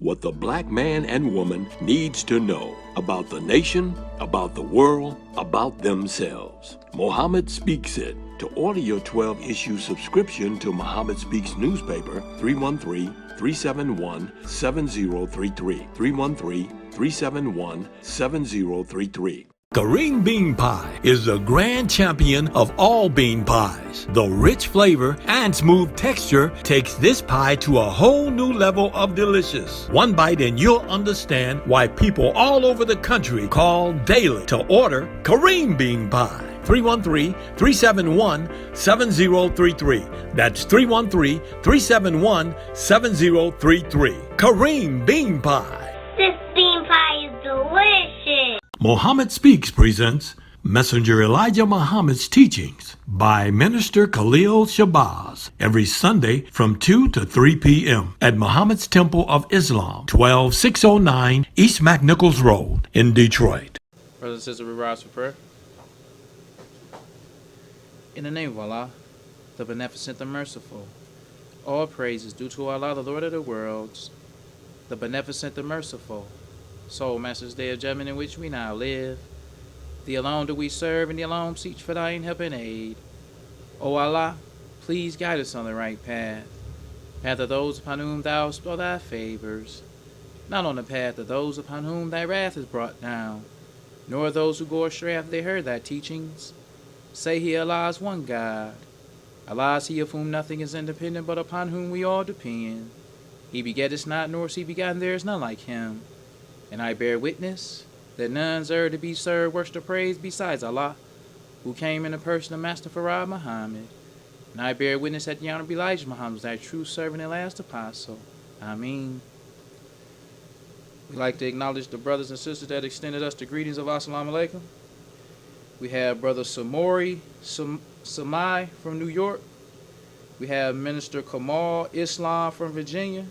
what the black man and woman needs to know about the nation, about the world, about themselves. Muhammad Speaks It. To order your 12-issue subscription to Muhammad Speaks newspaper, 313-371-7033. 313-371-7033. Kareem Bean Pie is the grand champion of all bean pies. The rich flavor and smooth texture takes this pie to a whole new level of delicious. One bite and you'll understand why people all over the country call daily to order Kareem Bean Pie. 313-371-7033. That's 313-371-7033. Kareem Bean Pie. This bean pie is delicious. Muhammad Speaks presents Messenger Elijah Muhammad's Teachings by Minister Khalil Shabazz every Sunday from 2 to 3 p.m. at Muhammad's Temple of Islam, 12609 East McNichols Road in Detroit. Brothers and sisters, we rise for prayer. In the name of Allah, the Beneficent, the Merciful, all praise is due to Allah, the Lord of the worlds, the Beneficent, the Merciful, Soul Master's Day of Judgment in which we now live. Thee alone do we serve, and Thee alone seek for Thine help and aid. O Allah, please guide us on the right path of those upon whom Thou bestow Thy favors, not on the path of those upon whom Thy wrath is brought down, nor those who go astray after they heard Thy teachings. Say He, Allah is one God. Allah is He of whom nothing is independent, but upon whom we all depend. He begetteth not, nor is He begotten, there is none like Him. And I bear witness that none deserve to be served, worship, or praise besides Allah, who came in the person of Master Farad Muhammad. And I bear witness that the Honorable Elijah Muhammad was Thy true servant and last apostle. Ameen. We'd like to acknowledge the brothers and sisters that extended us the greetings of Assalamu alaikum. We have Brother Samori Samai from New York. We have Minister Kamal Islam from Virginia.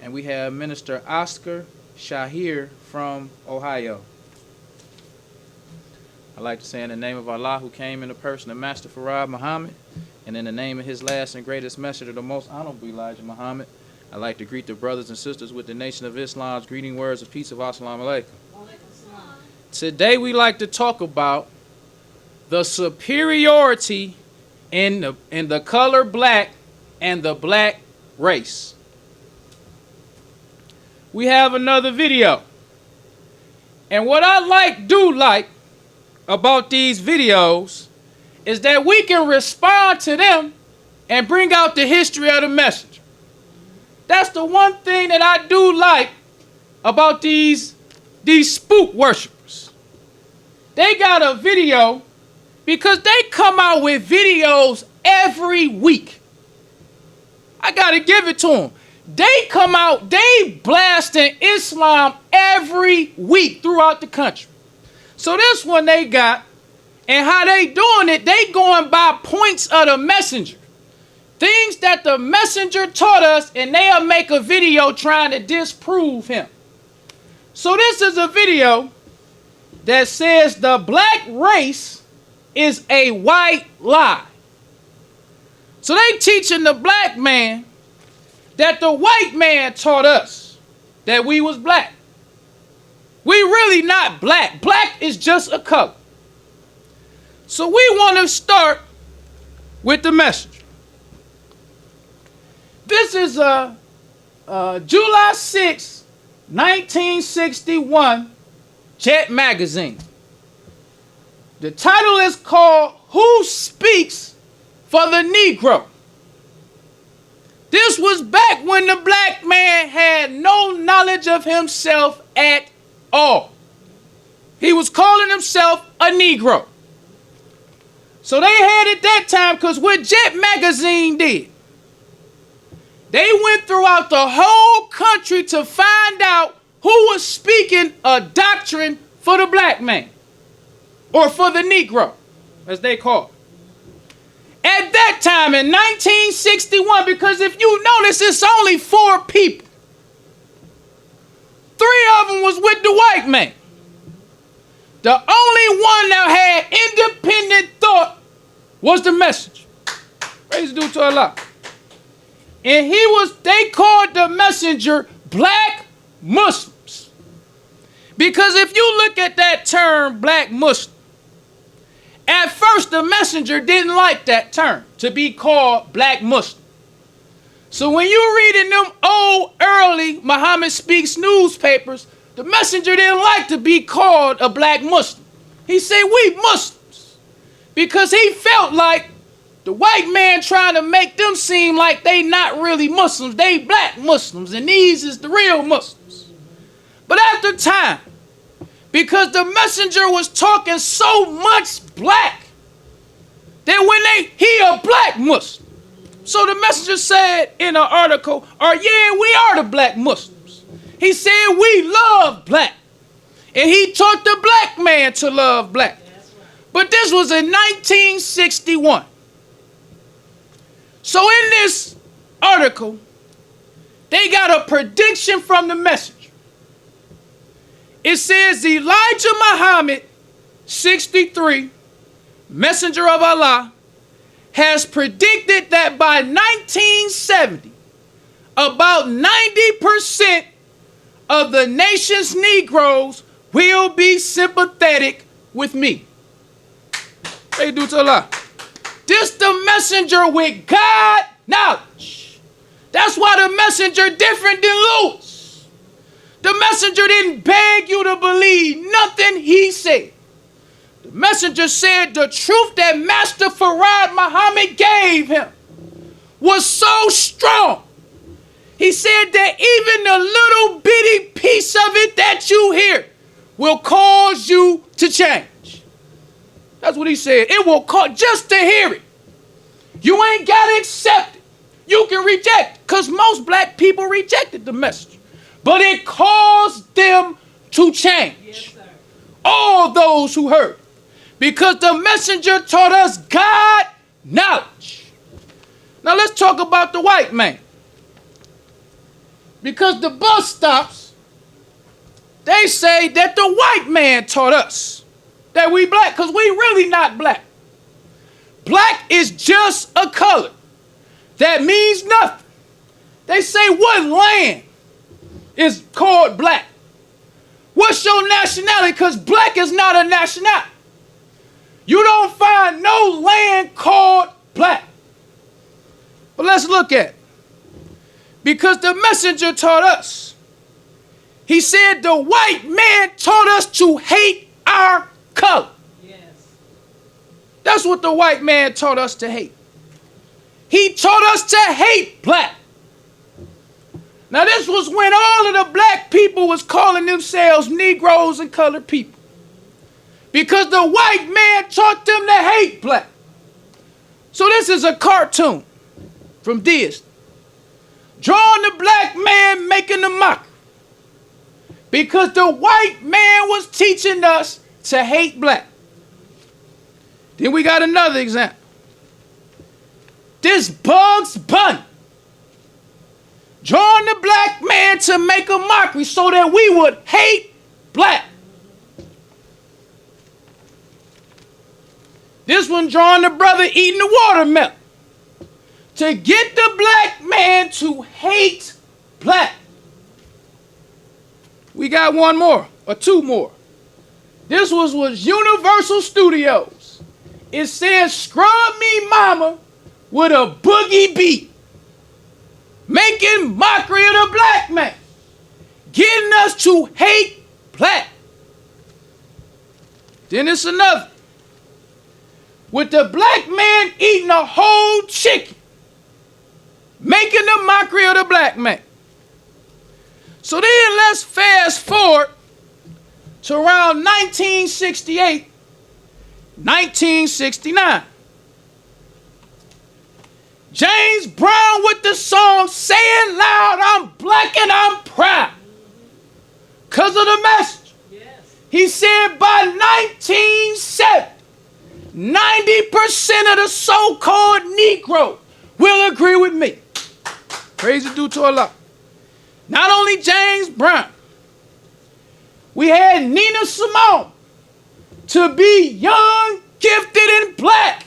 And we have Minister Oscar Shahir from Ohio. I'd like to say in the name of Allah, who came in the person of Master Farad Muhammad, and in the name of his last and greatest messenger, the most honorable Elijah Muhammad, I'd like to greet the brothers and sisters with the Nation of Islam's greeting words of peace of Assalamu alaikum. Today we like to talk about the superiority in the color black and the black race. We have another video. And what I like about these videos is that we can respond to them and bring out the history of the messenger. That's the one thing that I do like about these spook worshipers. They got a video because they come out with videos every week. I gotta give it to them. They come out, they blasting Islam every week throughout the country. So this one they got, and how they doing it, they going by points of the messenger. Things that the messenger taught us, and they'll make a video trying to disprove him. So this is a video that says the black race is a white lie. So they teaching the black man that the white man taught us that we was black. We really not black. Black is just a color. So we want to start with the messenger. This is July 6, 1961, Jet magazine. The title is called Who Speaks for the Negro? This was back when the black man had no knowledge of himself at all. He was calling himself a Negro. So they had it that time because what Jet magazine did, they went throughout the whole country to find out who was speaking a doctrine for the black man, or for the Negro, as they call it. At that time in 1961, because if you notice, it's only 4 people. 3 of them was with the white man. The only one that had independent thought was the messenger. Praise due to Allah. And they called the messenger Black Muslims. Because if you look at that term, black Muslim, at first the messenger didn't like that term, to be called black Muslim. So when you're reading them old, early Muhammad Speaks newspapers, the messenger didn't like to be called a black Muslim. He said, we Muslims. Because he felt like the white man trying to make them seem like they not really Muslims. They black Muslims, and these is the real Muslims. But after time, because the messenger was talking so much black, that when he a black Muslim. So the messenger said in an article, yeah, we are the black Muslims. He said, we love black. And he taught the black man to love black. But this was in 1961. So in this article, they got a prediction from the messenger. It says Elijah Muhammad, 63, messenger of Allah, has predicted that by 1970, about 90% of the nation's Negroes will be sympathetic with me. They do to Allah. This the messenger with God knowledge. That's why the messenger different than Lewis. The messenger didn't beg you to believe nothing he said. The messenger said the truth that Master Farad Muhammad gave him was so strong. He said that even the little bitty piece of it that you hear will cause you to change. That's what he said. It will cause, just to hear it. You ain't got to accept it. You can reject it, because most black people rejected the message. But it caused them to change. Yes, all those who heard. Because the messenger taught us God knowledge. Now let's talk about the white man. Because the bus stops, they say that the white man taught us that we black, because we really not black. Black is just a color. That means nothing. They say what land is called black? What's your nationality? Because black is not a nationality. You don't find no land called black. But let's look at it. Because the messenger taught us. He said the white man taught us to hate our color. Yes. That's what the white man taught us to hate. He taught us to hate black. Now this was when all of the black people was calling themselves Negroes and colored people. Because the white man taught them to hate black. So this is a cartoon from Disney. Drawing the black man making the mockery. Because the white man was teaching us to hate black. Then we got another example. This Bugs Bunny. Drawing the black man to make a mockery so that we would hate black. This one drawing the brother eating the watermelon. To get the black man to hate black. We got one more, or two more. This was Universal Studios. It says, scrub me mama with a boogie beat. Making mockery of the black man. Getting us to hate black. Then it's another. With the black man eating a whole chicken. Making a mockery of the black man. So then let's fast forward to around 1968, 1969. James Brown with the song Saying Loud, I'm Black and I'm Proud. Because of the message. Yes. He said by 1970, 90% of the so-called Negro will agree with me. Praise be to Allah. Not only James Brown, we had Nina Simone to be young, gifted, and black.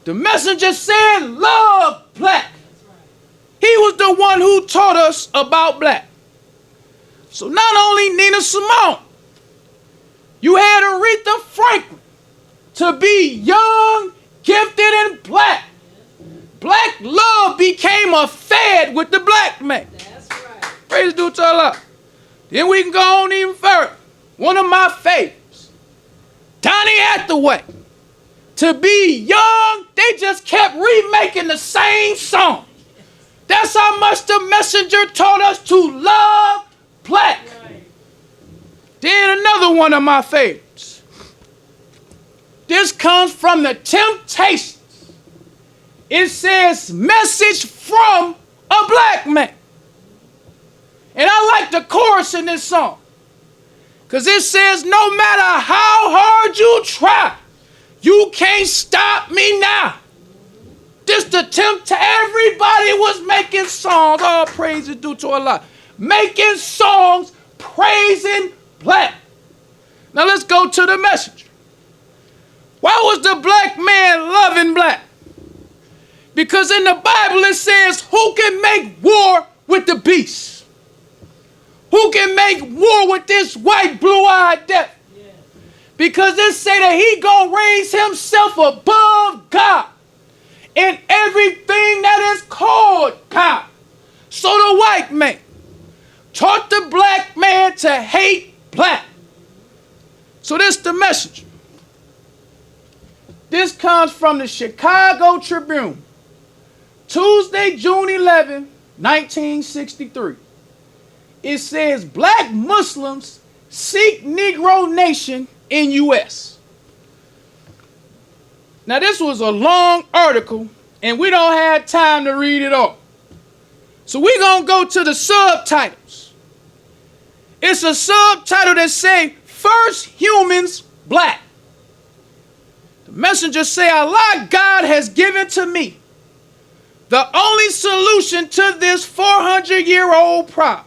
The messenger said, love black. He was the one who taught us about black. So not only Nina Simone, you had Aretha Franklin to be young, gifted, and black. Black love became a fad with the black man. That's right. Praise due to Allah. Then we can go on even further. One of my favorites, Donny Hathaway. To be young, they just kept remaking the same song. That's how much the messenger taught us to love black. Right. Then another one of my favorites. This comes from the Temptations. It says, message from a black man. And I like the chorus in this song. Because it says, no matter how hard you try, you can't stop me now. This the everybody was making songs. All praise is due to Allah. Making songs praising black. Now let's go to the messenger. Why was the black man loving black? Because in the Bible it says, who can make war with the beast? Who can make war with this white blue-eyed devil? Yeah. Because it say that he gonna raise himself above God in everything that is called God. So the white man taught the black man to hate black. So this the messenger. This comes from the Chicago Tribune, Tuesday, June 11, 1963. It says, black Muslims seek Negro Nation in U.S. Now this was a long article and we don't have time to read it all. So we're going to go to the subtitles. It's a subtitle that say, First Humans Black. The messenger say, Allah God has given to me the only solution to this 400-year-old problem.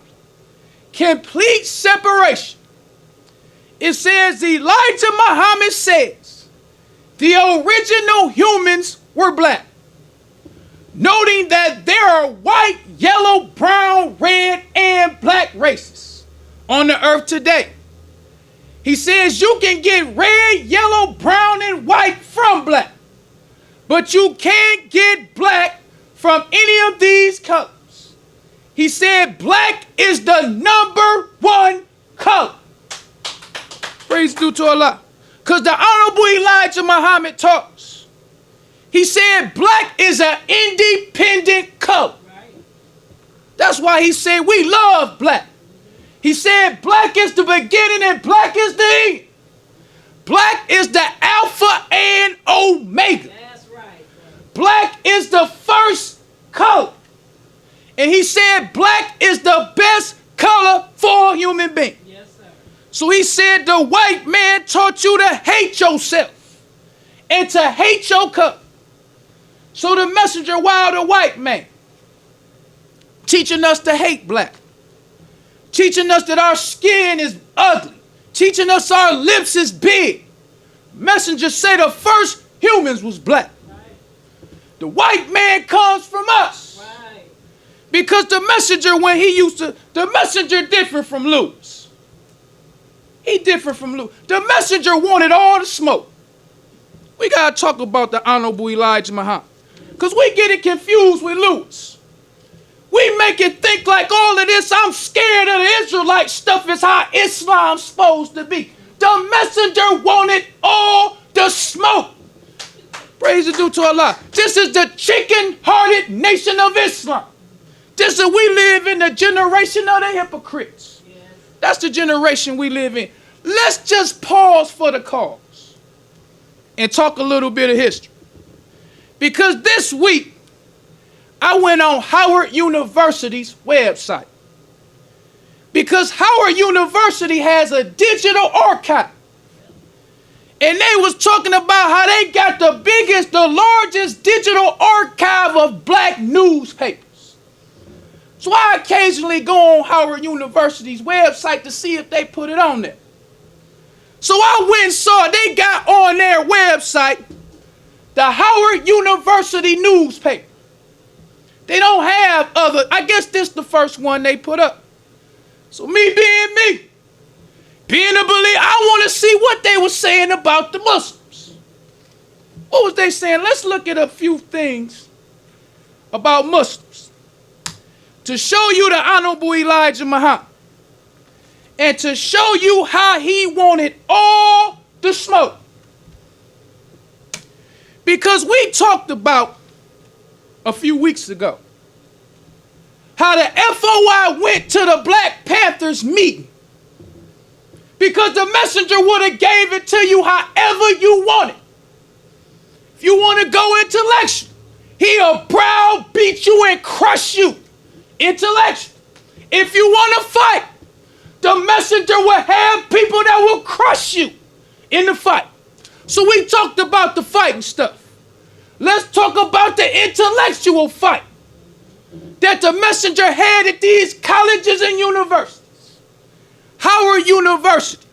Complete separation. It says Elijah Muhammad says the original humans were black, noting that there are white, yellow, brown, red, and black races on the earth today. He says you can get red, yellow, brown, and white from black, but you can't get black from any of these colors. He said black is the #1 color. Praise due to Allah. Because the Honorable Elijah Muhammad taught us. He said black is an independent color. That's why he said we love black. He said black is the beginning and black is the end. Black is the Alpha and Omega. That's right. Black is the first color. And he said black is the best color for a human being. Yes, sir. So he said the white man taught you to hate yourself and to hate your color. So the messenger, while the white man, teaching us to hate black, teaching us that our skin is ugly, teaching us our lips is big. Messenger say the first humans was black. Right. The white man comes from us. Right. Because the messenger, when he used to, the messenger different from Lewis. He different from Lewis. The messenger wanted all the smoke. We got to talk about the Honorable Elijah Muhammad. Because we get it confused with Lewis. We make it think like all of this, I'm scared of the Israelite stuff is how Islam's supposed to be. The messenger wanted all the smoke. Praise is due to Allah. This is the chicken-hearted nation of Islam. This is, we live in the generation of the hypocrites. Yes. That's the generation we live in. Let's just pause for the cause and talk a little bit of history. Because this week, I went on Howard University's website. Because Howard University has a digital archive. And they was talking about how they got the largest digital archive of black newspapers. So I occasionally go on Howard University's website to see if they put it on there. So I went and saw they got on their website the Howard University newspaper. They don't have other, I guess this is the first one they put up. So me being Being a believer, I want to see what they were saying about the Muslims. What was they saying? Let's look at a few things about Muslims to show you the Honorable Elijah Muhammad and to show you how he wanted all the smoke. Because we talked about a few weeks ago how the FOI went to the Black Panthers meeting because the messenger would have gave it to you however you wanted. If you want to go intellectual, he'll browbeat you and crush you intellectual. If you want to fight, the messenger will have people that will crush you in the fight. So we talked about the fighting stuff. Let's talk about the intellectual fight that the messenger had at these colleges and universities. Howard University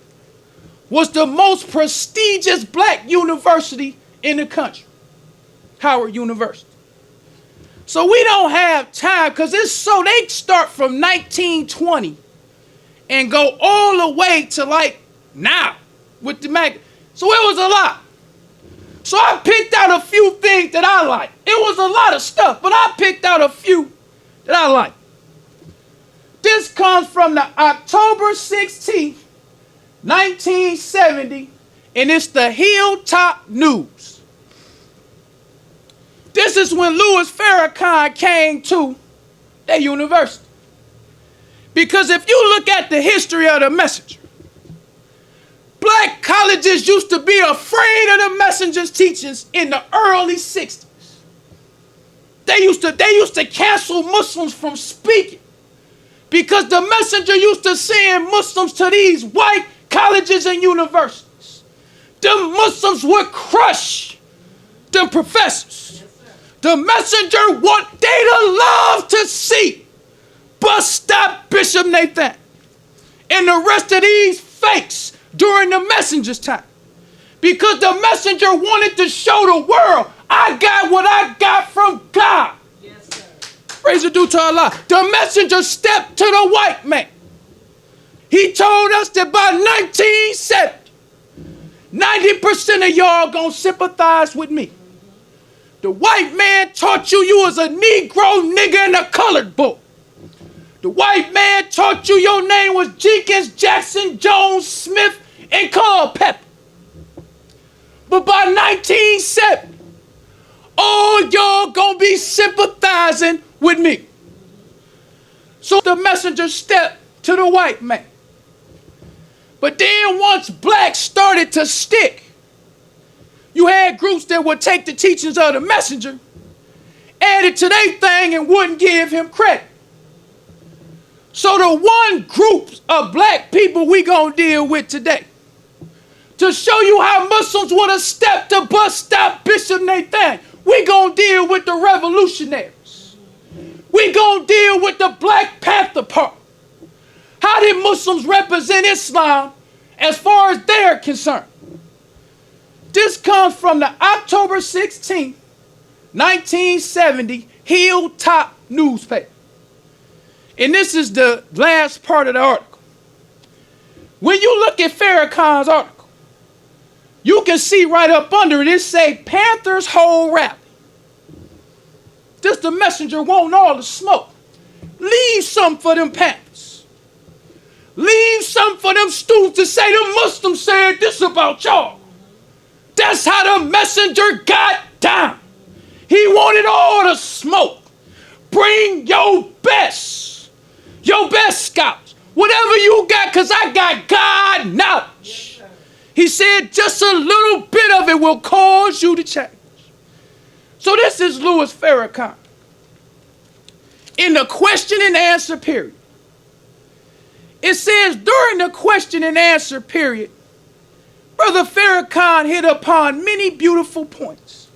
was the most prestigious black university in the country. Howard University. So we don't have time because they start from 1920 and go all the way to like now with the mag. So it was a lot. So I picked out a few things that I like. It was a lot of stuff, but I picked out a few that I like. This comes from the October 16th, 1970, and it's the Hilltop News. This is when Louis Farrakhan came to the university. Because if you look at the history of the messenger, black colleges used to be afraid of the messenger's teachings in the early 60s. They used to cancel Muslims from speaking because the messenger used to send Muslims to these white colleges and universities. The Muslims would crush the professors. The messenger they'd love to see bust stop Bishop Nathan and the rest of these fakes during the messenger's time. Because the messenger wanted to show the world, I got what I got from God. Yes, sir. Praise the due to Allah. The messenger stepped to the white man. He told us that by 1970, 90% of y'all gonna sympathize with me. The white man taught you was a Negro nigga and a colored boy. The white man taught you your name was Jenkins, Jackson, Jones, Smith, and Culpeper. But by 1970, all y'all gonna be sympathizing with me. So the messenger stepped to the white man. But then once blacks started to stick, you had groups that would take the teachings of the messenger, add it to their thing, and wouldn't give him credit. So the one group of black people we gonna deal with today, to show you how Muslims would have stepped to bust stop Bishop Nathan, we gonna deal with the revolutionaries. We gonna deal with the Black Panther Party. How did Muslims represent Islam as far as they're concerned? This comes from the October 16th, 1970 Hilltop newspaper. And this is the last part of the article. When you look at Farrakhan's article, you can see right up under it, it say Panthers hold rally. This the messenger want all the smoke. Leave some for them Panthers. Leave some for them students to say the Muslims said this about y'all. That's how the messenger got down. He wanted all the smoke. Bring your best scholars. Whatever you got, because I got God knowledge. He said just a little bit of it will cause you to change. So this is Louis Farrakhan. In the question and answer period, it says during the question and answer period, Brother Farrakhan hit upon many beautiful points.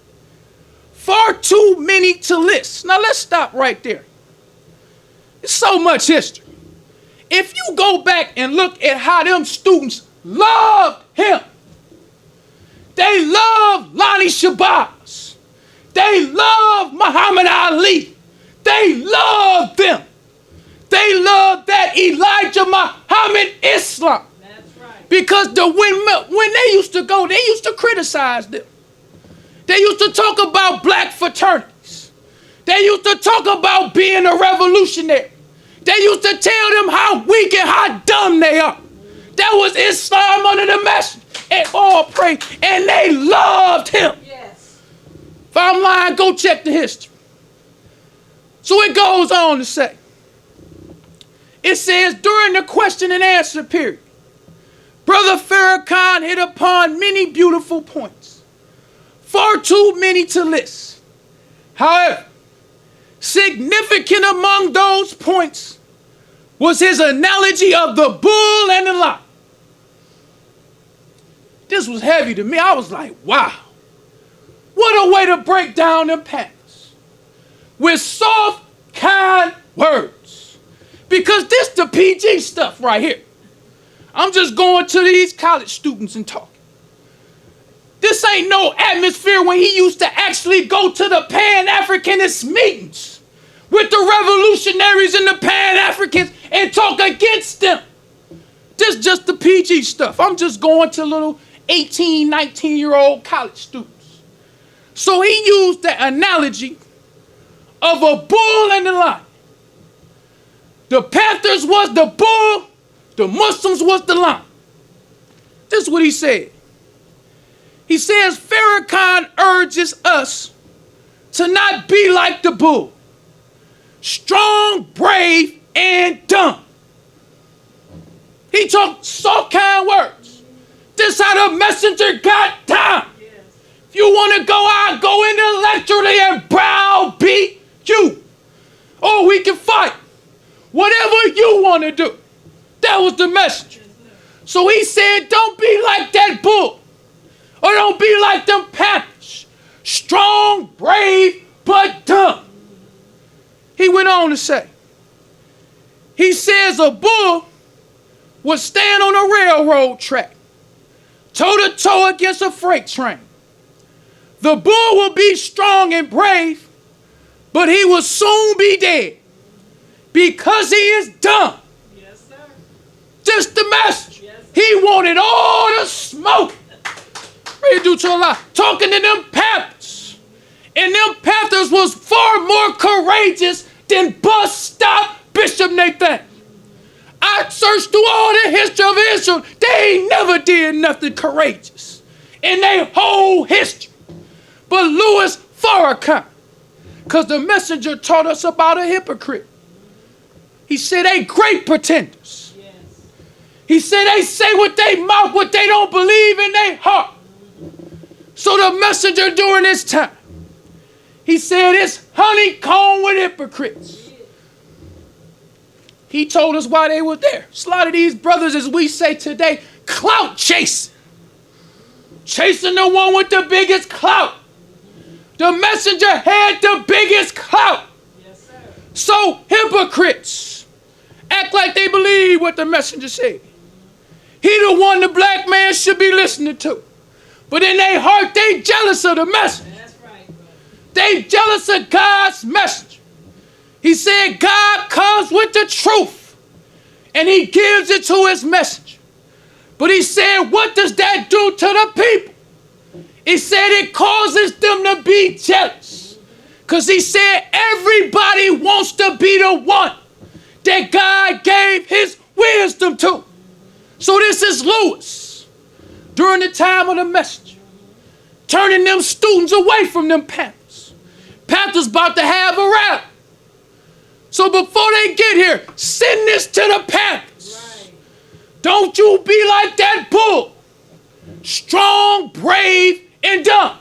Far too many to list. Now let's stop right there. There's so much history. If you go back and look at how them students loved him, they loved Lonnie Shabazz. They loved Muhammad Ali. They loved them. They loved that Elijah Muhammad Islam. That's right. Because when they used to go, they used to criticize them. They used to talk about black fraternities. They used to talk about being a revolutionary. They used to tell them how weak and how dumb they are. That was Islam under the message. And all praise. And they loved him. Yes. If I'm lying, go check the history. So it goes on to say, it says, during the question and answer period, Brother Farrakhan hit upon many beautiful points, far too many to list. However, significant among those points was his analogy of the bull and the lion. This was heavy to me. I was like, wow, what a way to break down them panels with soft, kind words. Because this the PG stuff right here. I'm just going to these college students and talking. This ain't no atmosphere when he used to actually go to the Pan-Africanist meetings with the revolutionaries and the Pan-Africans and talk against them. This just the PG stuff. I'm just going to little 18, 19-year-old college students. So he used the analogy of a bull and a lion. The Panthers was the bull, the Muslims was the lion. This is what he said. He says, Farrakhan urges us to not be like the bull, strong, brave, and dumb. He talked soft, kind words. This how the messenger got down. Yes. If you want to go out, go intellectually and browbeat you. Or we can fight. Whatever you want to do. That was the message. So he said, don't be like that bull. Or don't be like them panthers. Strong, brave, but dumb. He went on to say, he says a bull would stand on a railroad track, toe-to-toe against a freight train. The bull will be strong and brave, but he will soon be dead because he is dumb. Yes, sir. Just the message. Yes. He wanted all the smoke. Ready to do to a lot. Talking to them Panthers. And them Panthers was far more courageous than bus stop Bishop Nathan. I searched through all the history of Israel. They ain't never did nothing courageous in their whole history. But Louis Farrakhan, because the messenger taught us about a hypocrite. He said they great pretenders. Yes. He said they say with their mouth what they don't believe in their heart. So the messenger during this time, he said it's honeycomb with hypocrites. He told us why they were there. A lot of these brothers, as we say today, clout chasing. Chasing the one with the biggest clout. The messenger had the biggest clout. Yes, sir. So hypocrites act like they believe what the messenger said. He the one the black man should be listening to. But in their heart, they jealous of the messenger. That's right, brother. They jealous of God's messenger. He said God comes with the truth and he gives it to his messenger. But he said, what does that do to the people? He said it causes them to be jealous. Because he said everybody wants to be the one that God gave his wisdom to. So this is Louis during the time of the messenger, turning them students away from them Panthers. Panthers about to have a rally. So before they get here, send this to the Panthers. Right. Don't you be like that bull. Strong, brave, and dumb.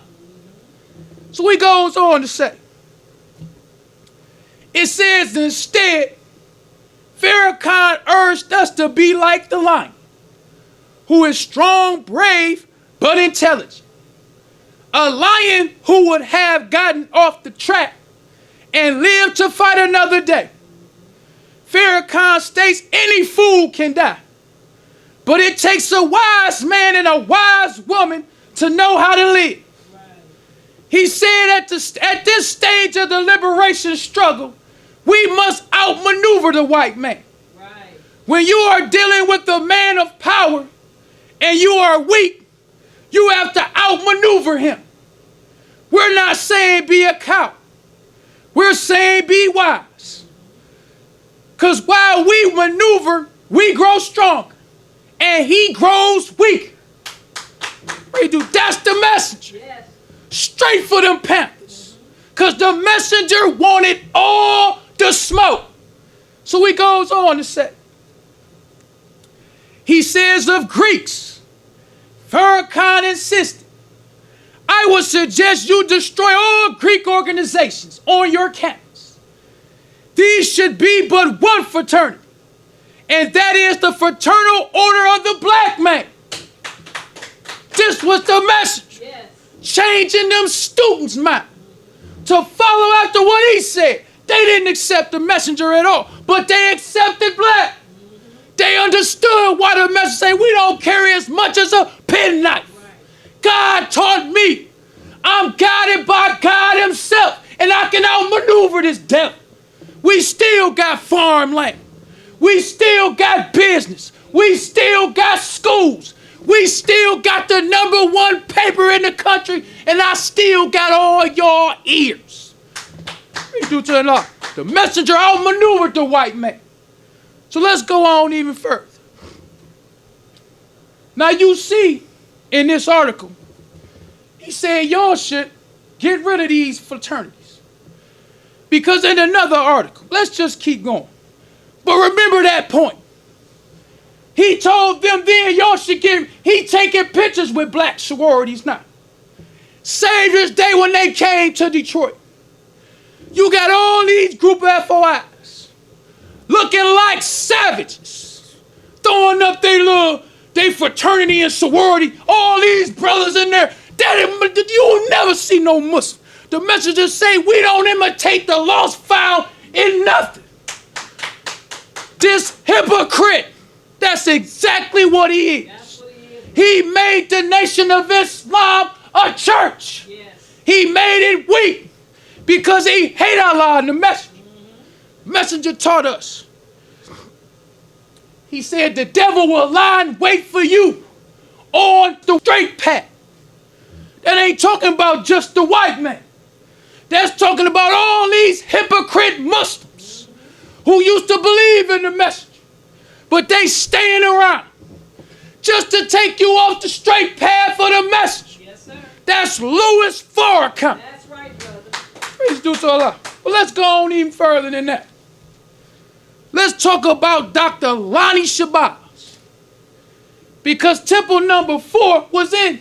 So he goes on to say, it says instead, Farrakhan urged us to be like the lion, who is strong, brave, but intelligent. A lion who would have gotten off the track and lived to fight another day. Farrakhan states any fool can die, but it takes a wise man and a wise woman to know how to live. Right. He said at this stage of the liberation struggle, we must outmaneuver the white man. Right. When you are dealing with the man of power, and you are weak, you have to outmaneuver him. We're not saying be a coward. We're saying be wise. Because while we maneuver, we grow stronger, and he grows weaker. That's the message. Yes. Straight for them Panthers. Because the messenger wanted all the smoke. So he goes on to say, he says of Greeks, Farrakhan insisted, I would suggest you destroy all Greek organizations on your campus. These should be but one fraternity, and that is the Fraternal Order of the Black Man. This was the message. Yes. Changing them students' mind to follow after what he said. They didn't accept the messenger at all, but they accepted black. They understood why the messenger said, we don't carry as much as a penknife. Right. God taught me. I'm guided by God himself, and I can outmaneuver this devil. We still got farmland. We still got business. We still got schools. We still got the #1 paper in the country, and I still got all your ears. The messenger outmaneuvered the white man. So let's go on even further. Now you see in this article, he said y'all should get rid of these fraternities. Because in another article, let's just keep going. But remember that point. He told them then y'all should get, he taking pictures with black sororities now. Savior's Day when they came to Detroit. You got all these group of FOIs looking like savages, throwing up they fraternity and sorority, all these brothers in there. You will never see no Muslim. The messengers say we don't imitate the lost found in nothing. This hypocrite, that's exactly what he is. He made the Nation of Islam a church. Yes. He made it weak because he hate Allah and the messenger. Messenger taught us. He said the devil will lie and wait for you on the straight path. That ain't talking about just the white man. That's talking about all these hypocrite Muslims who used to believe in the messenger, but they staying around just to take you off the straight path for the message. Yes, sir. That's Louis Farrakhan. That's right, brother. Praise due to Allah. But let's go on even further than that. Let's talk about Dr. Lonnie Shabazz. Because temple number 4 was in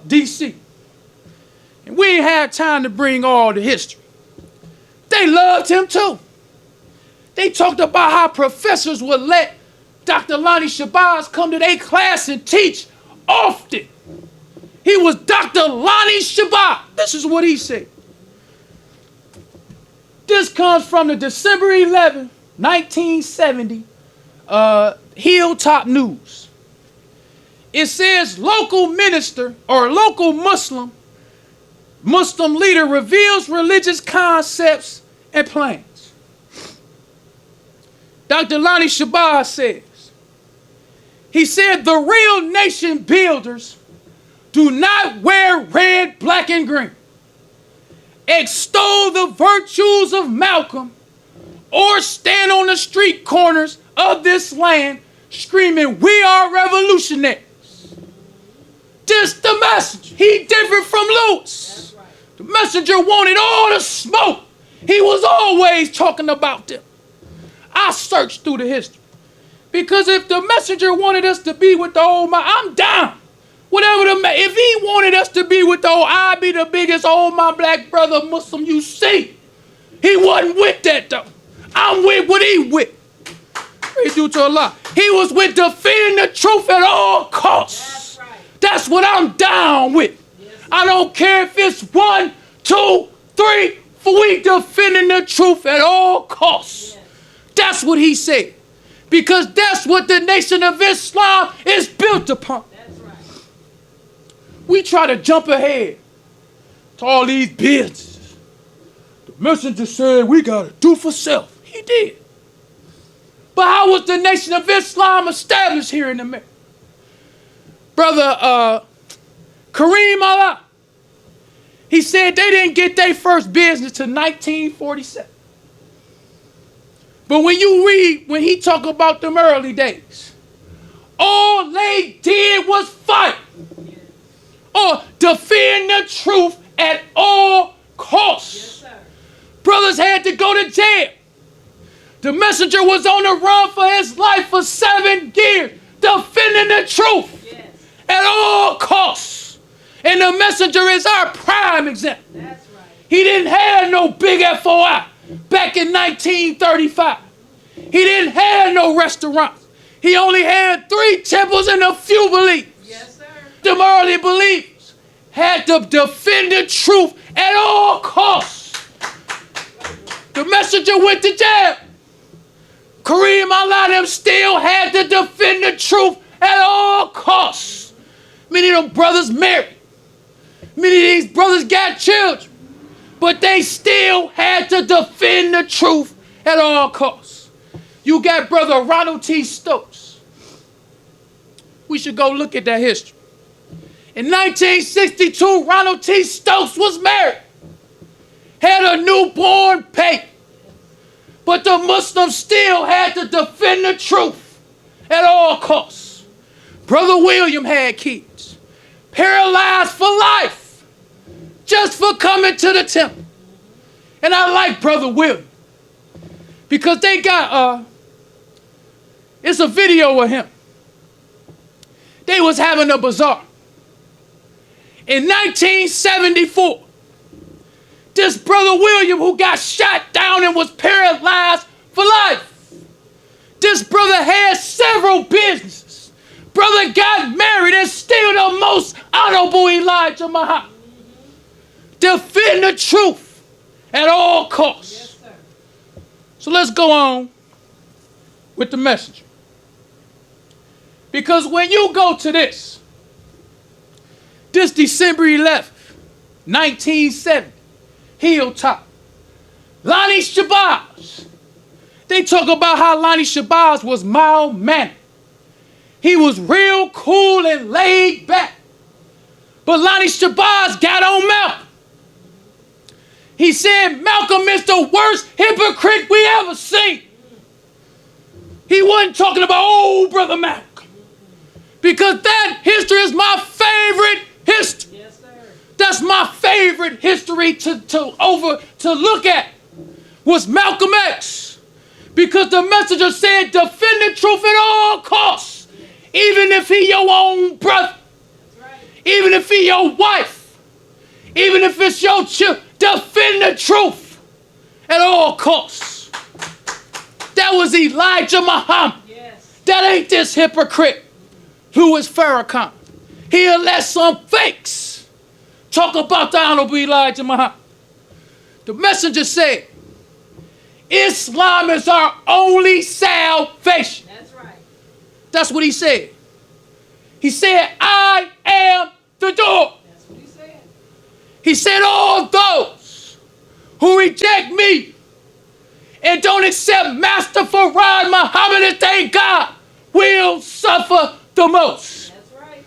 D.C. And we ain't had time to bring all the history. They loved him too. They talked about how professors would let Dr. Lonnie Shabazz come to their class and teach often. He was Dr. Lonnie Shabazz. This is what he said. This comes from the December 11, 1970 Hilltop News. It says local minister or local Muslim leader reveals religious concepts and plans. Dr. Lonnie Shabazz says, he said the real nation builders do not wear red, black, and green, extol the virtues of Malcolm, or stand on the street corners of this land screaming, we are revolutionaries. This the message. He different from Lewis. Right. The messenger wanted all the smoke. He was always talking about them. I searched through the history. Because if the messenger wanted us to be with the old man, I'm down. If he wanted us to be with the old, I'd be the biggest old my black brother Muslim you see. He wasn't with that though. I'm with what he with. Praise due to Allah. He was with defending the truth at all costs. That's right. That's what I'm down with. Yes. I don't care if it's 1, 2, 3, 4. We defending the truth at all costs. Yes. That's what he said. Because that's what the Nation of Islam is built upon. That's right. We try to jump ahead to all these businesses. The messenger said we got to do for self. He did. But how was the Nation of Islam established here in America? Brother Kareem Allah, he said they didn't get their first business till 1947. But when you read, when he talk about them early days, all they did was fight or defend the truth at all costs. Yes, brothers had to go to jail. The messenger was on the run for his life for 7 years, defending the truth at all costs. And the messenger is our prime example. That's right. He didn't have no big FOI back in 1935. He didn't have no restaurants. He only had 3 temples and a few believers. Yes, sir. Them early believers had to defend the truth at all costs. The messenger went to jail. Kareem Allah them still had to defend the truth at all costs. Many of them brothers married. Many of these brothers got children. But they still had to defend the truth at all costs. You got brother Ronald T. Stokes. We should go look at that history. In 1962, Ronald T. Stokes was married. Had a newborn baby. But the Muslims still had to defend the truth at all costs. Brother William had kids. Paralyzed for life. Just for coming to the temple. And I like Brother William. Because they got, it's a video of him. They was having a bazaar. In 1974, this Brother William, who got shot down and was paralyzed for life. This brother had several businesses. Brother got married and still the most honorable Elijah Muhammad. Defend the truth at all costs. Yes, so let's go on with the messenger. Because when you go to this December 11th, 1970, Hilltop, Lonnie Shabazz. They talk about how Lonnie Shabazz was mild-mannered. He was real cool and laid back. But Lonnie Shabazz got on Malcolm. He said Malcolm is the worst hypocrite we ever seen. He wasn't talking about old brother Malcolm. Because that history is my favorite history. Yes, sir. That's my favorite history to look at was Malcolm X. Because the messenger said defend the truth at all costs. Even if he your own brother. Right. Even if he your wife. Even if it's your child. Defend the truth at all costs. That was Elijah Muhammad. Yes. That ain't this hypocrite, Louis Farrakhan. He'll let some fakes talk about the honorable Elijah Muhammad. The messenger said, Islam is our only salvation. That's right. That's what he said. He said, I am the door. That's what he said. He said, all those who reject me and don't accept Master Farad Muhammad as their God will suffer the most. That's right.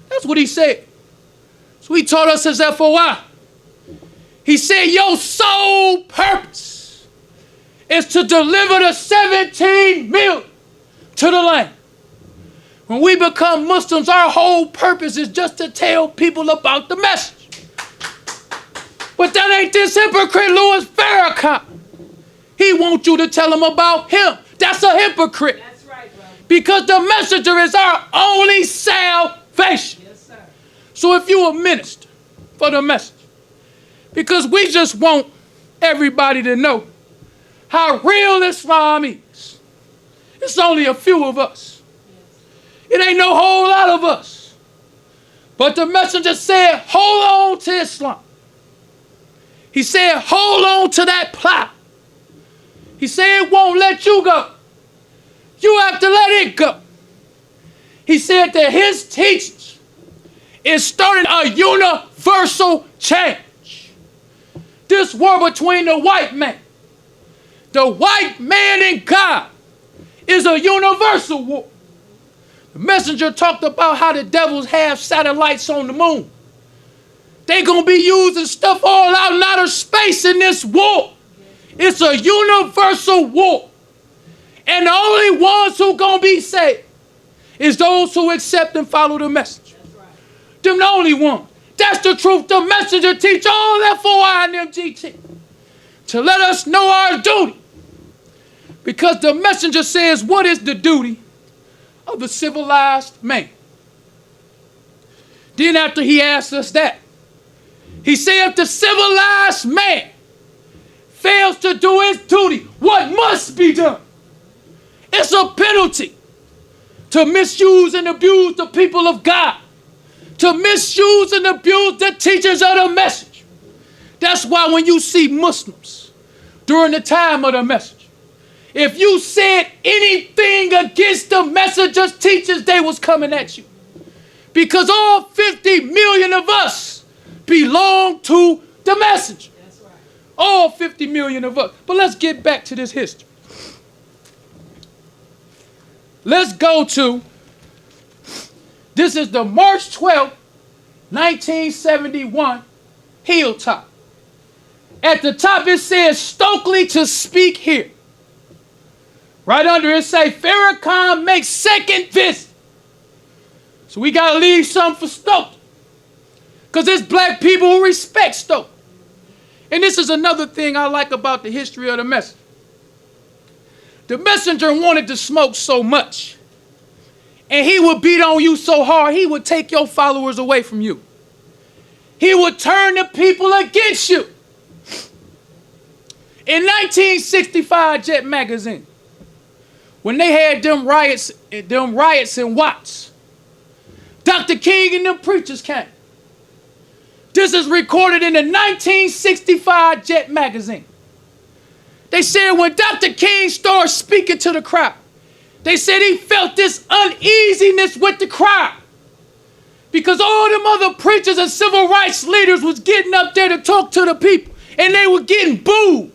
That's what he said. So he taught us his FOI. He said, your sole purpose is to deliver the 17 million to the land. When we become Muslims, our whole purpose is just to tell people about the message. But that ain't this hypocrite Louis Farrakhan. He wants you to tell him about him. That's a hypocrite. That's right, brother. Because the messenger is our only salvation. Yes, sir. So if you're a minister for the message, because we just want everybody to know how real Islam is. It's only a few of us. It ain't no whole lot of us. But the messenger said, hold on to Islam. He said, hold on to that plow. He said, it won't let you go. You have to let it go. He said that his teachings is starting a universal change. This war between the white man and God is a universal war. The messenger talked about how the devils have satellites on the moon. They gonna be using stuff all out in outer space in this war. It's a universal war. And the only ones who gonna be saved is those who accept and follow the message. Them the only ones. That's the truth. The messenger teach all F-O-I and MGT to let us know our duty. Because the messenger says, what is the duty of the civilized man? Then after he asked us that, he said, if the civilized man fails to do his duty, what must be done? It's a penalty to misuse and abuse the people of God, to misuse and abuse the teachers of the message. That's why when you see Muslims during the time of the message, if you said anything against the messenger's teachers, they was coming at you. Because all 50 million of us belong to the messenger. That's right. All 50 million of us. But let's get back to this history. Let's go to, this is the March 12th, 1971 Hilltop. At the top it says Stokely to speak here. Right under it say Farrakhan makes second visit. So we got to leave something for Stokely. Because there's black people who respect Stokely. And this is another thing I like about the history of the messenger. The messenger wanted to smoke so much, and he would beat on you so hard, he would take your followers away from you. He would turn the people against you. In 1965 Jet magazine, when they had them riots in Watts, Dr. King and them preachers came. This is recorded in the 1965 Jet magazine. They said when Dr. King started speaking to the crowd, they said he felt this uneasiness with the crowd because all them other preachers and civil rights leaders was getting up there to talk to the people and they were getting booed.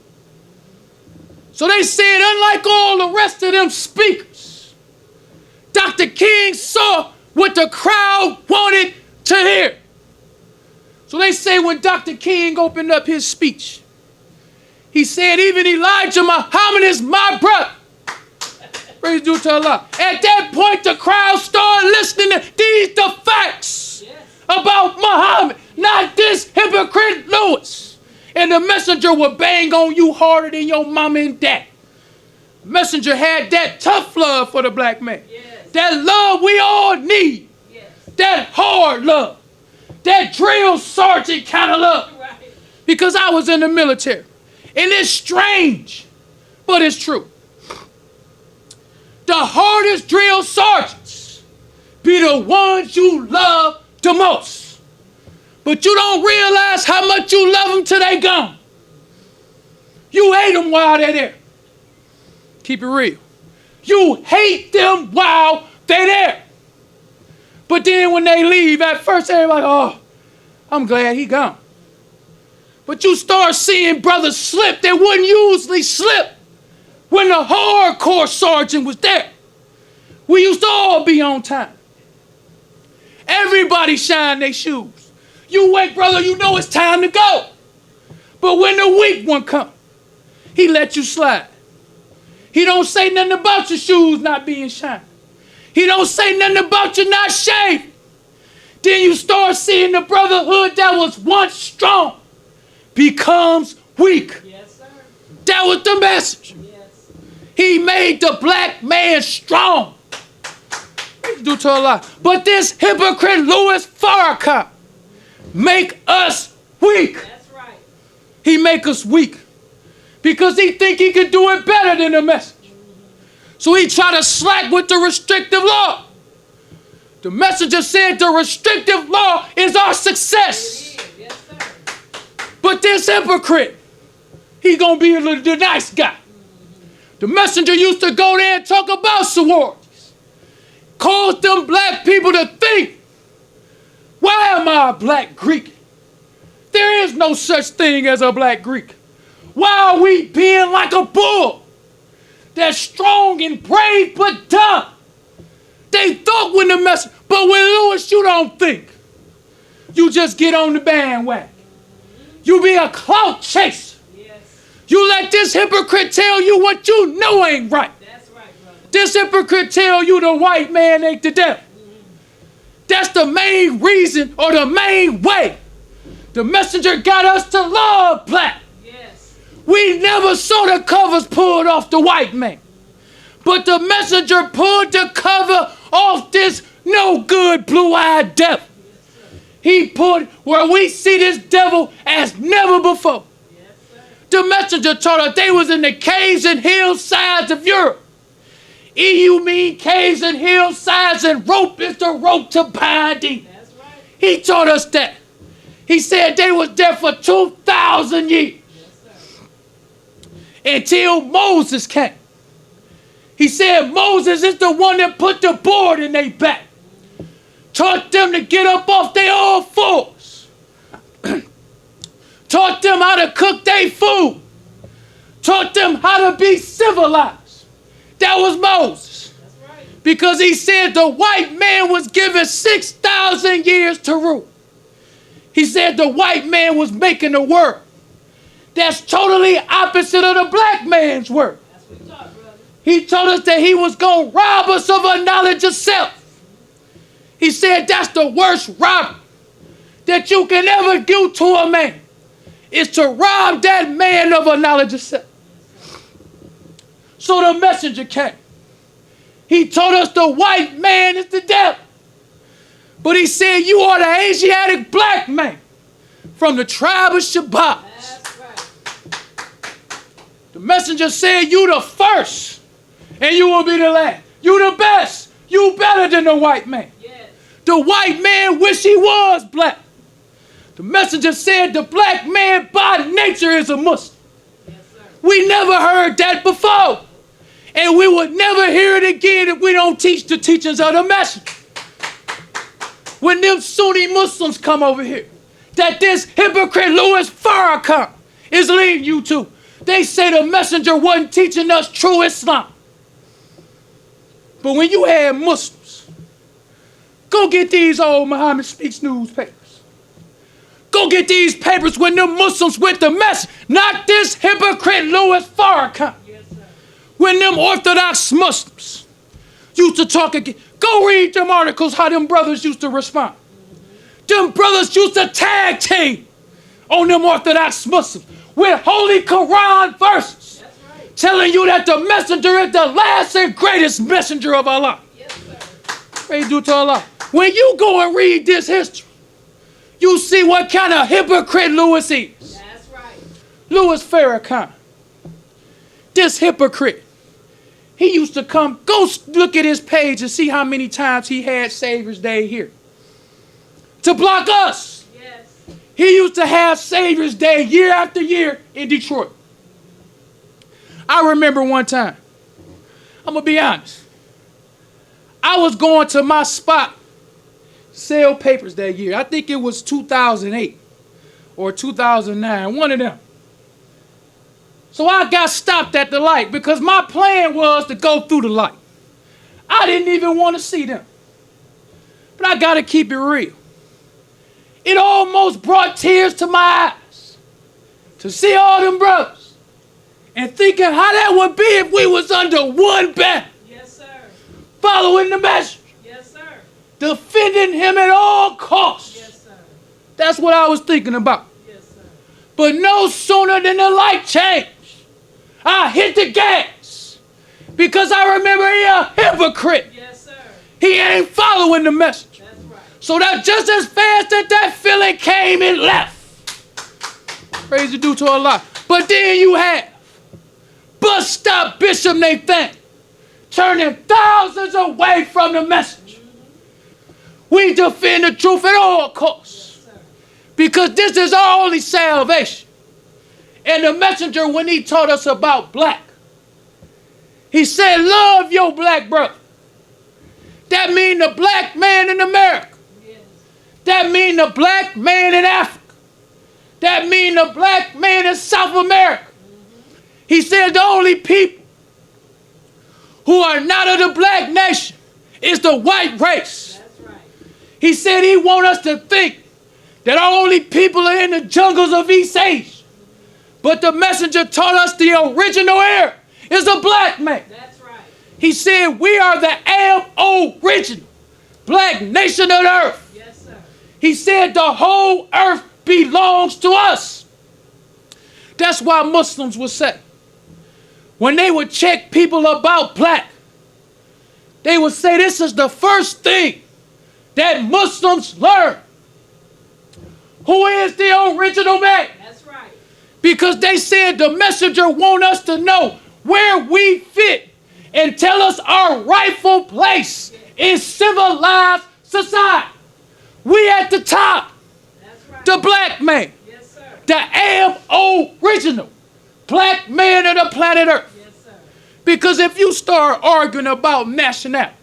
So they said, unlike all the rest of them speakers, Dr. King saw what the crowd wanted to hear. So they say when Dr. King opened up his speech, he said, even Elijah Muhammad is my brother. Praise due to Allah. At that point, the crowd started listening to these the facts about Muhammad, not this hypocrite Lewis. And the messenger would bang on you harder than your mama and dad. Messenger had that tough love for the black man. Yes. That love we all need. Yes. That hard love. That drill sergeant kind of love. Right. Because I was in the military. And it's strange, but it's true. The hardest drill sergeants be the ones you love the most. But you don't realize how much you love them till they gone. You hate them while they're there. Keep it real. You hate them while they're there. But then when they leave, at first everybody's like, oh, I'm glad he gone. But you start seeing brothers slip that wouldn't usually slip when the hardcore sergeant was there. We used to all be on time. Everybody shine their shoes. You wait, brother, you know it's time to go. But when the weak one come, he let you slide. He don't say nothing about your shoes not being shined. He don't say nothing about you not shaved. Then you start seeing the brotherhood that was once strong becomes weak. Yes, sir. That was the message. Yes. He made the black man strong. Do to a lot. But this hypocrite Louis Farrakhan make us weak. That's right. He make us weak because he think he can do it better than the message. So he try to slack with the restrictive law. The messenger said the restrictive law is our success. Yes, sir. But this hypocrite, he gonna be the nice guy. The messenger used to go there and talk about sororities. Caused them black people to think, why am I a black Greek? There is no such thing as a black Greek. Why are we being like a bull? That's strong and brave but dumb. They thought when the message, but when Lewis, you don't think. You just get on the bandwagon. You be a clout chaser. Yes. You let this hypocrite tell you what you know ain't right. That's right, brother. This hypocrite tell you the white man ain't the devil. That's the main reason or the main way the messenger got us to love black. Yes. We never saw the covers pulled off the white man. But the messenger pulled the cover off this no good blue-eyed devil. He put where we see this devil as never before. The messenger told us they was in the caves and hillsides of Europe. You mean caves and hillsides, and rope is the rope to binding. That's right. He taught us that. He said they was there for 2,000 years. Yes, until Moses came. He said Moses is the one that put the board in their back. Taught them to get up off their old fours. Taught them how to cook their food. Taught them how to be civilized. That was Moses. That's right. Because he said the white man was given 6,000 years to rule. He said the white man was making the world. That's totally opposite of the black man's world. That's what he taught, brother. He told us that he was going to rob us of a knowledge of self. He said that's the worst robbery that you can ever do to a man, is to rob that man of a knowledge of self. So the messenger came. He told us the white man is the devil. But he said you are the Asiatic black man from the tribe of Shabazz. That's right. The messenger said you the first and you will be the last. You the best. You better than the white man. Yes. The white man wish he was black. The messenger said the black man by nature is a Muslim. Yes, sir. We never heard that before. And we would never hear it again if we don't teach the teachings of the messenger. When them Sunni Muslims come over here, that this hypocrite Louis Farrakhan is leading you to, they say the messenger wasn't teaching us true Islam. But when you had Muslims, go get these old Muhammad Speaks newspapers. Go get these papers when them Muslims with the message, not this hypocrite Louis Farrakhan. When them Orthodox Muslims used to talk again, go read them articles how them brothers used to respond. Them brothers used to tag team on them Orthodox Muslims with Holy Quran verses. That's right. Telling you that the messenger is the last and greatest messenger of Allah. Yes, sir. Praise due to Allah. When you go and read this history, you see what kind of hypocrite Louis is. That's right. Louis Farrakhan. This hypocrite. He used to come, go look at his page and see how many times he had Savior's Day here. To block us. Yes. He used to have Savior's Day year after year in Detroit. I remember one time, I'm going to be honest. I was going to my spot, sell papers that year. I think it was 2008 or 2009, one of them. So I got stopped at the light because my plan was to go through the light. I didn't even want to see them. But I got to keep it real. It almost brought tears to my eyes to see all them brothers and thinking how that would be if we was under one banner. Yes, sir. Following the messenger. Yes, sir. Defending him at all costs. Yes, sir. That's what I was thinking about. Yes, sir. But no sooner than the light changed, I hit the gas because I remember he a hypocrite. Yes, sir. He ain't following the message. That's right. So that just as fast as that feeling came and left. Praise be due to Allah. But then you have bus stop Bishop Nathan turning thousands away from the message. We defend the truth at all costs. Yes, because this is our only salvation. And the messenger, when he taught us about black, he said, love your black brother. That means the black man in America. Yes. That means the black man in Africa. That means the black man in South America. Mm-hmm. He said the only people who are not of the black nation is is the white race. He said he wants us to think that our only people are in the jungles of East Asia. But the messenger taught us the original heir is a black man. That's right. He said we are the original black nation of the earth. Yes, sir. He said the whole earth belongs to us. That's why Muslims would say, when they would check people about black, they would say this is the first thing that Muslims learn. Who is the original man? That's right. Because they said the messenger wants us to know where we fit and tell us our rightful place in civilized society. We at the top. That's right. The black man. Yes, sir. The original black man of the planet Earth. Yes, sir. Because if you start arguing about nationality,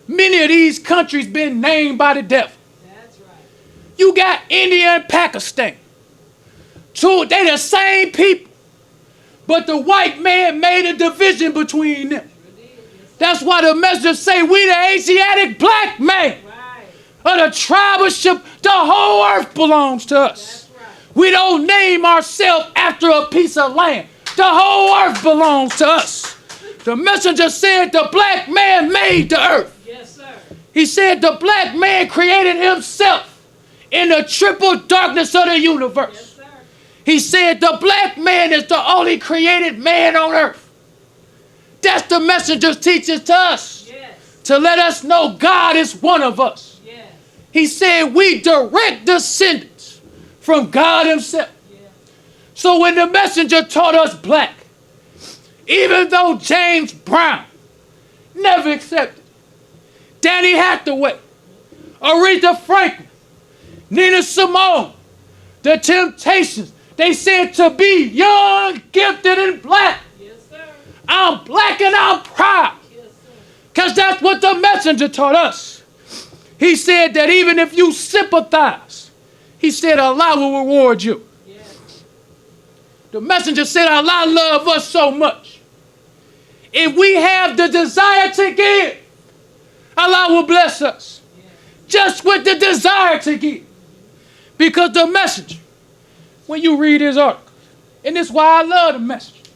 many of these countries been named by the devil. That's right. You got India and Pakistan. They the same people. But the white man made a division between them. That's why the messengers say we the Asiatic black man. Right. Of the tribe of Shab. The whole earth belongs to us. That's right. We don't name ourselves after a piece of land. The whole earth belongs to us. The messenger said the black man made the earth. Yes, sir. He said the black man created himself in the triple darkness of the universe. Yes, sir. He said the black man is the only created man on earth. That's the messenger's teaching to us. Yes. To let us know God is one of us. Yes. He said we direct descendants from God himself. Yes. So when the messenger taught us black, even though James Brown never accepted, Danny Hathaway, Aretha Franklin, Nina Simone, The Temptations, they said to be young, gifted, and black. Yes, sir. I'm black and I'm proud. Yes, sir. Because that's what the messenger taught us. He said that even if you sympathize, he said Allah will reward you. Yes. The messenger said Allah loves us so much. If we have the desire to give, Allah will bless us. Yes. Just with the desire to give. Because the messenger, when you read his article, and this is why I love the messenger,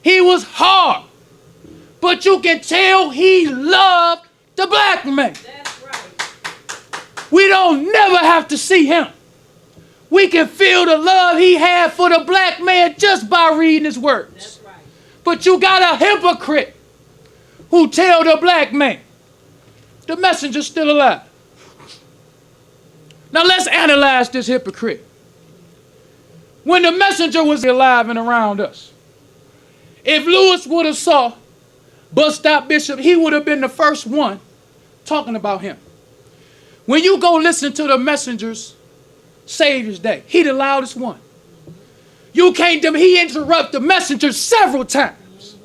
he was hard, but you can tell he loved the black man. That's right. We don't never have to see him. We can feel the love he had for the black man just by reading his words. That's right. But you got a hypocrite who tell the black man, the messenger's still alive. Now let's analyze this hypocrite. When the messenger was alive and around us, if Lewis would have saw Bus Stop Bishop, he would have been the first one talking about him. When you go listen to the messenger's Savior's Day, he the loudest one. You can't, he interrupted the messenger several times.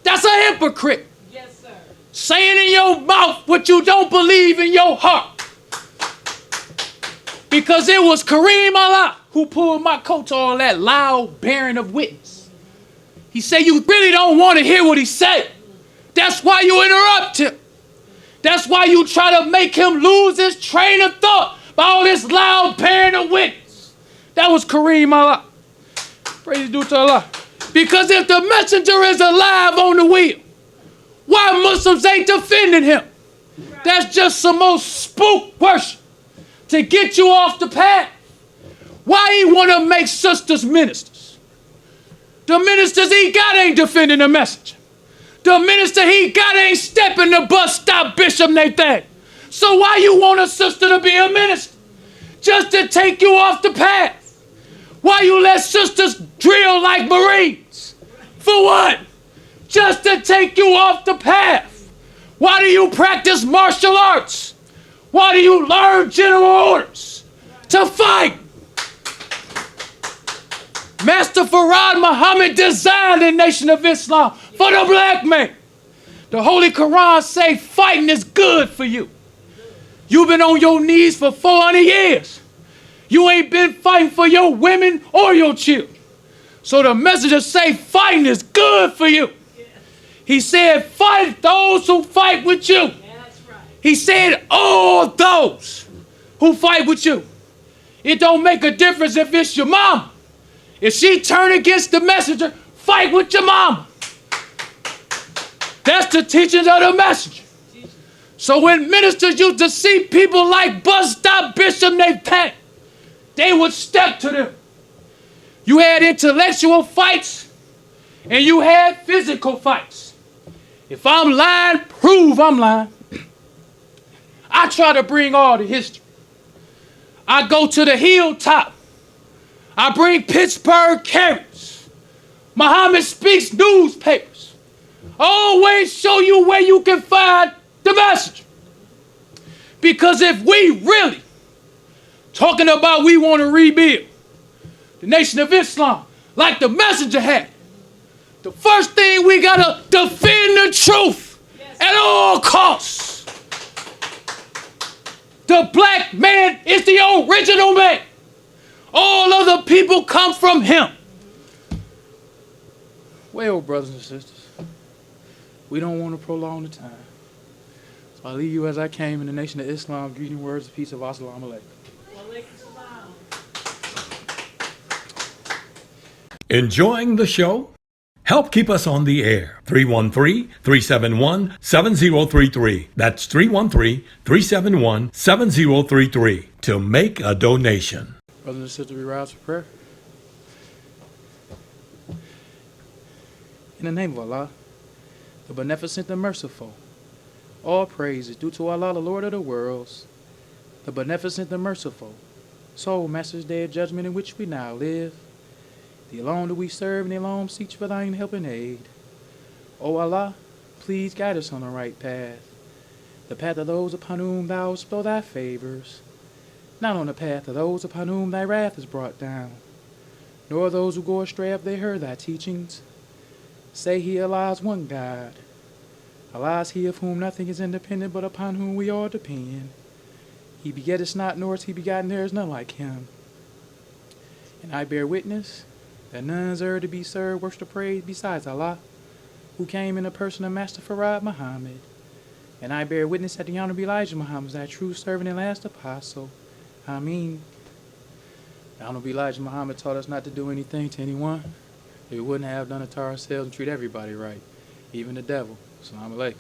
That's a hypocrite. Yes, sir. Saying in your mouth what you don't believe in your heart. Because it was Kareem Allah who pulled my coat to all that loud bearing of witness. He said you really don't want to hear what he said. That's why you interrupt him. That's why you try to make him lose his train of thought by all this loud bearing of witness. That was Kareem Allah. Praise due to Allah. Because if the messenger is alive on the wheel, why Muslims ain't defending him? That's just some more spook worship to get you off the path. Why he want to make sisters ministers? The ministers he got ain't defending the messenger. The minister he got ain't stepping the bus stop Bishop Nathan. So why you want a sister to be a minister? Just to take you off the path. Why you let sisters drill like Marines? For what? Just to take you off the path. Why do you practice martial arts? Why do you learn general orders? To fight. Master Farad Muhammad designed the Nation of Islam for the black man. The Holy Quran say fighting is good for you. You've been on your knees for 400 years. You ain't been fighting for your women or your children. So the messenger say fighting is good for you. He said, fight those who fight with you. Yeah, that's right. He said, all those who fight with you. It don't make a difference if it's your mom. If she turn against the messenger, fight with your mama. That's the teachings of the messenger. So when ministers used to see people like Bus Stop Bishop Nathan, they would step to them. You had intellectual fights and you had physical fights. If I'm lying, prove I'm lying. I try to bring all the history. I go to the hilltop. I bring Pittsburgh Carrots. Muhammad Speaks newspapers. Always show you where you can find the messenger. Because if we really talking about we want to rebuild the Nation of Islam like the messenger had, the first thing we got to defend the truth at all costs. The black man is the original man. All other people come from him. Well, brothers and sisters, we don't want to prolong the time. So I leave you as I came in the Nation of Islam, greeting words of peace of Assalamu alaikum. Enjoying the show? Help keep us on the air. 313-371-7033. That's 313-371-7033 to make a donation. Brothers and sisters, we rise for prayer. In the name of Allah, the beneficent and merciful, all praise is due to Allah, the Lord of the worlds, the beneficent and merciful, sole Master's Day of Judgment in which we now live. The alone do we serve, and the alone seek for thine help and aid. O Allah, please guide us on the right path, the path of those upon whom thou bestow thy favors, not on the path of those upon whom thy wrath is brought down, nor those who go astray if they heard thy teachings. Say he, Allah is one God. Allah is he of whom nothing is independent, but upon whom we all depend. He begetteth not, nor is he begotten, there is none like him. And I bear witness that none is to be served, worship, or praised besides Allah, who came in the person of Master Farad Muhammad. And I bear witness that the Honorable Elijah Muhammad is thy true servant and last apostle. Ameen. The Honorable Elijah Muhammad taught us not to do anything to anyone if we wouldn't have done it to ourselves and treat everybody right, even the devil. Assalamu alaikum.